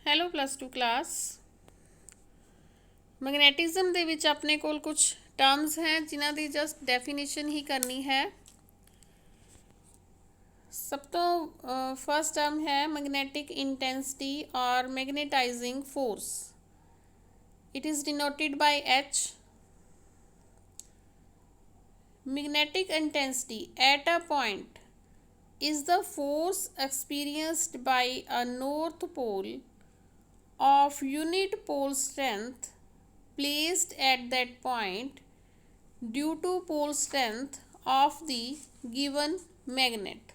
Hello +2 class. ਮੈਗਨੈਟਿਜ਼ਮ ਦੇ ਵਿੱਚ ਆਪਣੇ ਕੋਲ ਕੁਝ ਟਰਮਸ ਹੈ ਜਿਨ੍ਹਾਂ ਦੀ ਜਸਟ ਡੈਫੀਨੇਸ਼ਨ ਹੀ ਕਰਨੀ ਹੈ। ਸਭ ਤੋਂ ਫਸਟ ਟਰਮ ਹੈ ਮੈਗਨੈਟਿਕ ਇੰਟੈਂਸਿਟੀ ਔਰ magnetising force. It is denoted by H. Magnetic intensity at a point is the force experienced by a north pole of unit pole strength placed at that point due to pole strength of the given magnet.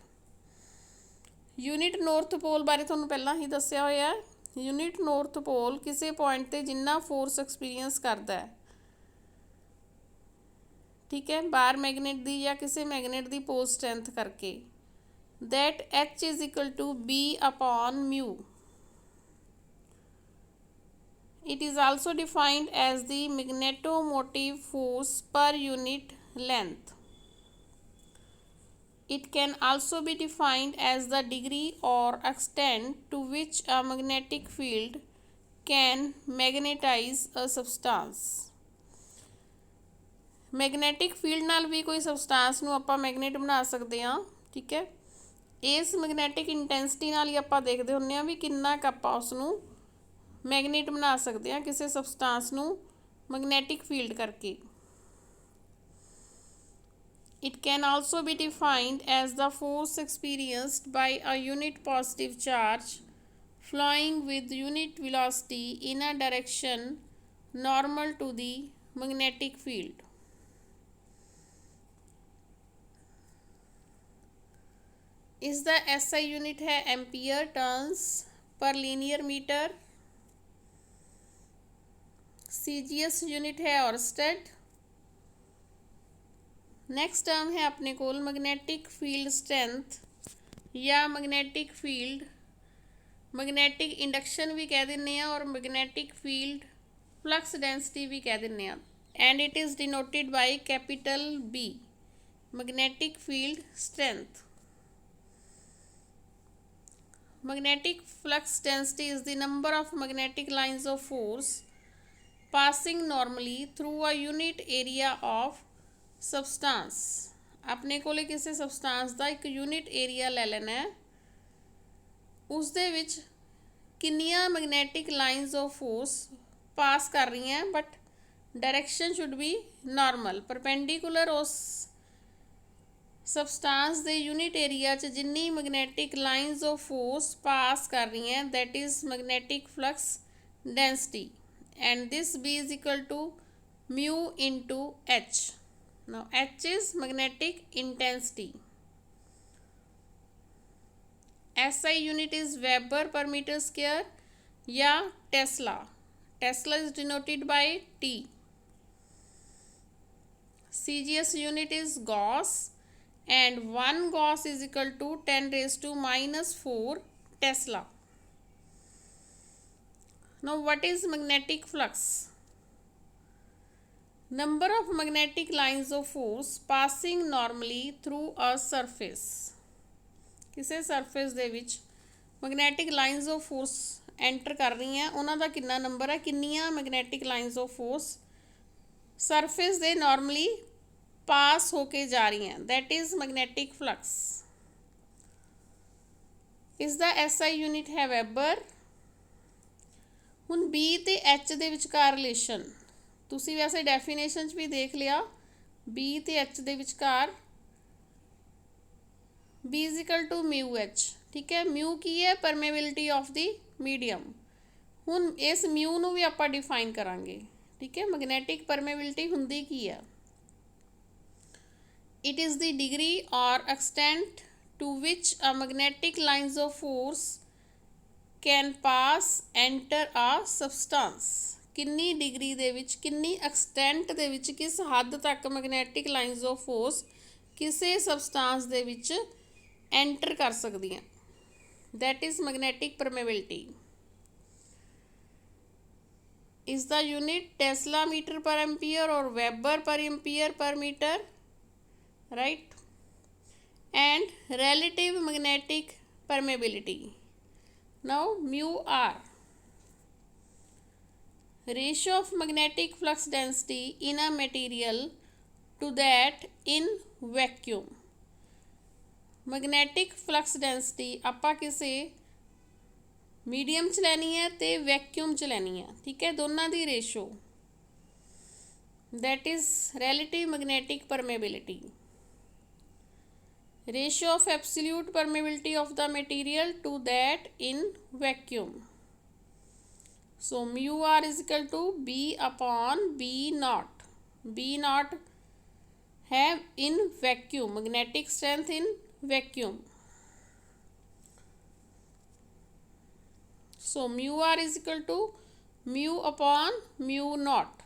Unit north pole ਬਾਰੇ ਤੁਹਾਨੂੰ ਪਹਿਲਾਂ ਹੀ ਦੱਸਿਆ ਹੋਇਆ। Unit north ਪੋਲ ਕਿਸੇ point ਤੇ ਜਿੰਨਾ force experience ਕਰਦਾ ਹੈ, ਠੀਕ ਹੈ, ਬਾਰ ਮੈਗਨੇਟ ਦੀ ਜਾਂ ਕਿਸੇ ਮੈਗਨੇਟ ਦੀ ਪੋਲ ਸਟਰੈਂਥ ਕਰਕੇ, that H is equal to B upon mu. It is also defined as the magnetomotive force per unit length. It can also be defined as the degree or extent to which a magnetic field can magnetize a substance. Magnetic field ਨਾਲ ਵੀ ਕੋਈ substance ਨੂੰ ਆਪਾਂ magnet ਬਣਾ ਸਕਦੇ ਹਾਂ, ਠੀਕ ਹੈ। ਇਸ ਮੈਗਨੈਟਿਕ ਇੰਟੈਂਸਿਟੀ ਨਾਲ ਹੀ ਆਪਾਂ ਦੇਖਦੇ ਹੁੰਦੇ ਹਾਂ ਵੀ ਕਿੰਨਾ ਕੁ ਆਪਾਂ ਉਸ ਨੂੰ ਮੈਗਨੇਟ ਬਣਾ ਸਕਦੇ ਹਾਂ ਕਿਸੇ ਸਬਸਟੈਂਸ ਨੂੰ ਮੈਗਨੈਟਿਕ ਫੀਲਡ ਕਰਕੇ। It can also be defined as the force experienced by a unit positive charge flowing with unit velocity in a direction normal to the magnetic field. इसका SI यूनिट है ampere turns per linear metre. CGS unit है oersted. Next term है अपने को magnetic field strength या magnetic field, magnetic induction भी कह दें और मैगनैटिक फील्ड फ्लक्स डेंसिटी भी कह दें। And it is denoted by capital B, magnetic field strength. Magnetic flux density is the number of magnetic lines of force passing normally through a unit area of substance. अपने कोले किसी substance ਦਾ ਇੱਕ unit area ਲੈ ਲੈਣਾ ਹੈ, ਉਸ ਦੇ ਵਿੱਚ ਕਿੰਨੀਆਂ magnetic lines of force pass ਕਰ ਰਹੀਆਂ, but direction should be normal, perpendicular ਉਸ ਸਬਸਟੈਂਸ ਦੇ ਯੂਨਿਟ ਏਰੀਆ 'ਚ ਜਿੰਨੀ ਮੈਗਨੈਟਿਕ ਲਾਈਨਸ ਆਫ ਫੋਰਸ ਪਾਸ ਕਰ ਰਹੀਆਂ, that is magnetic flux density, and this B is equal to mu into H. Now H is magnetic intensity. SI unit is Weber per meter square या Tesla. Tesla is denoted by T. CGS unit is Gauss, and 1 Gauss is equal to 10 raised to -4 Tesla. Now what is magnetic flux? Number of magnetic lines of force passing normally through a surface. ਕਿਸੇ surface ਦੇ ਵਿੱਚ magnetic lines of force enter ਕਰ ਰਹੀਆਂ, ਉਹਨਾਂ ਦਾ ਕਿੰਨਾ number ਹੈ, ਕਿੰਨੀਆਂ magnetic lines of force surface ਦੇ ਨਾਰਮਲੀ ਪਾਸ ਹੋ ਕੇ ਜਾ ਰਹੀਆਂ, that is magnetic flux. ਇਸ ਦਾ SI ਯੂਨਿਟ ਹੈ ਵੈਬਰ। ਹੁਣ B ਤੇ H ਦੇ ਵਿਚਕਾਰ ਰਿਲੇਸ਼ਨ ਤੁਸੀਂ ਵੈਸੇ ਡੈਫੀਨੇਸ਼ਨ 'ਚ ਵੀ ਦੇਖ ਲਿਆ। B ਤੇ H ਦੇ ਵਿਚਕਾਰ B is equal to mu H, ਠੀਕ ਹੈ। ਮਿਊ ਕੀ ਹੈ, ਪਰਮੇਬਿਲਿਟੀ ਆਫ ਦੀ ਮੀਡੀਅਮ। ਹੁਣ ਇਸ ਮਿਊ ਨੂੰ ਵੀ ਆਪਾਂ ਡਿਫਾਈਨ ਕਰਾਂਗੇ, ਠੀਕ ਹੈ। ਮੈਗਨੈਟਿਕ ਪਰਮੇਬਿਲਿਟੀ ਹੁੰਦੀ ਕੀ ਹੈ? It is the degree or extent to which a magnetic lines of force can pass enter a substance. ਕਿੰਨੀ ਡਿਗਰੀ ਦੇ ਵਿੱਚ, ਕਿੰਨੀ ਐਕਸਟੈਂਟ ਦੇ ਵਿੱਚ, ਕਿਸ ਹੱਦ ਤੱਕ ਮੈਗਨੈਟਿਕ ਲਾਈਨਸ ਆਫ ਫੋਰਸ ਕਿਸੇ ਸਬਸਟੈਂਸ ਦੇ ਵਿੱਚ ਐਂਟਰ ਕਰ ਸਕਦੀਆਂ, that is magnetic permeability. Is the unit Tesla meter per ampere or Weber per ampere per meter, right? And relative magnetic permeability. Now mu R, ratio of magnetic flux density in a material to that in vacuum. Magnetic flux density ਆਪਾਂ ਕਿਸੇ medium च लैनी है तो vacuum च लैनी है, ठीक है, दोनों की ratio that is relative magnetic permeability, ratio of absolute permeability of the material to that in vacuum. So mu r is equal to B upon B naught. B naught है in vacuum, magnetic strength in vacuum. So mu r is equal to mu upon mu naught.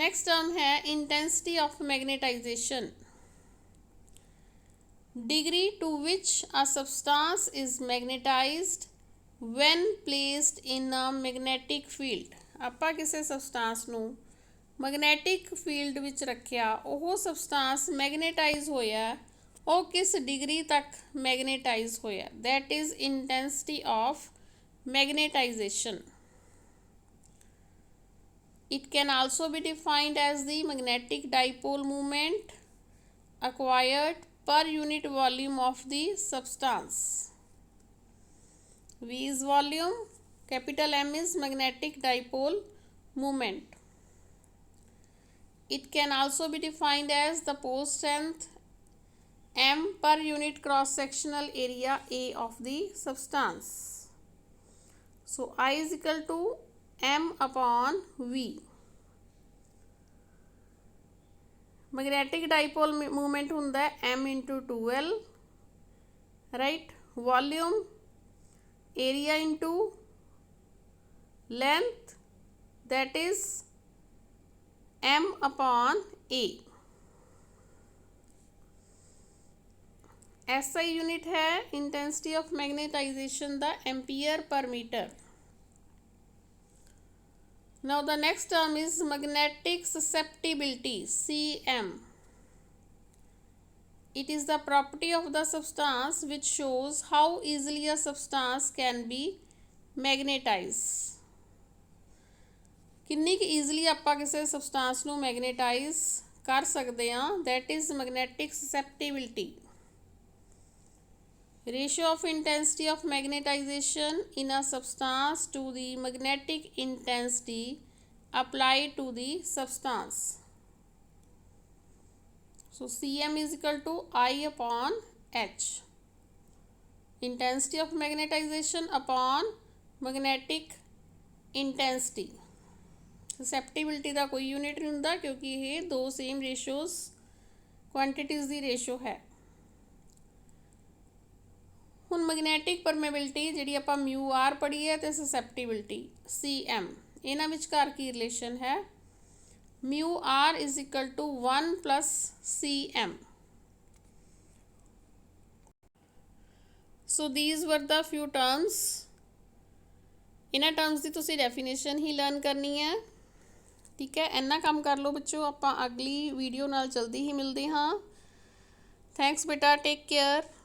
Next term है intensity of magnetization. Degree to which a substance is magnetized when placed in a magnetic field. ਆਪਾਂ ਕਿਸੇ substance ਨੂੰ magnetic field ਵਿੱਚ ਰੱਖਿਆ, ਉਹ substance magnetize ਹੋਇਆ, ਉਹ किस डिग्री तक magnetize होया, that is intensity of magnetization. It can also be defined as the magnetic dipole moment acquired per unit volume of the substance. V is volume, capital M is magnetic dipole moment. It can also be defined as the pole strength M per unit cross sectional area A of the substance. So I is equal to M upon V. Magnetic dipole movement होंदा है M into 2L, right, volume area into length that is M upon A. SI unit है intensity of magnetisation the ampere per metre. Now the next term is magnetic susceptibility, CM. It is the property of the substance which shows how easily a substance can be magnetized. किन्नी कि easily ਆਪਾਂ ਕਿਸੇ substance ਨੂੰ magnetize कर सकते हैं, that is magnetic susceptibility. Ratio of intensity of magnetization in a substance to the magnetic intensity applied to the substance. So Cm is equal to I upon H. Intensity of magnetization upon magnetic intensity. Susceptibility का कोई unit नहीं होता क्योंकि ये दो same ratios quantities की ratio है. ਹੁਣ मैगनैटिक परमेबिलिटी जी आप म्यू आर पढ़ी है तो susceptibility CM, इन्हां विचकार की रिलेशन है, mu R is equal to 1 plus CM. So these were the few terms. इन्हां टर्म्स की तुसीं डेफिनेशन ही लर्न करनी है, ठीक है. इन्ना काम कर लो बच्चों, आप अगली वीडियो नाल जल्दी ही मिलते हाँ. थैंक्स बेटा, टेक केयर.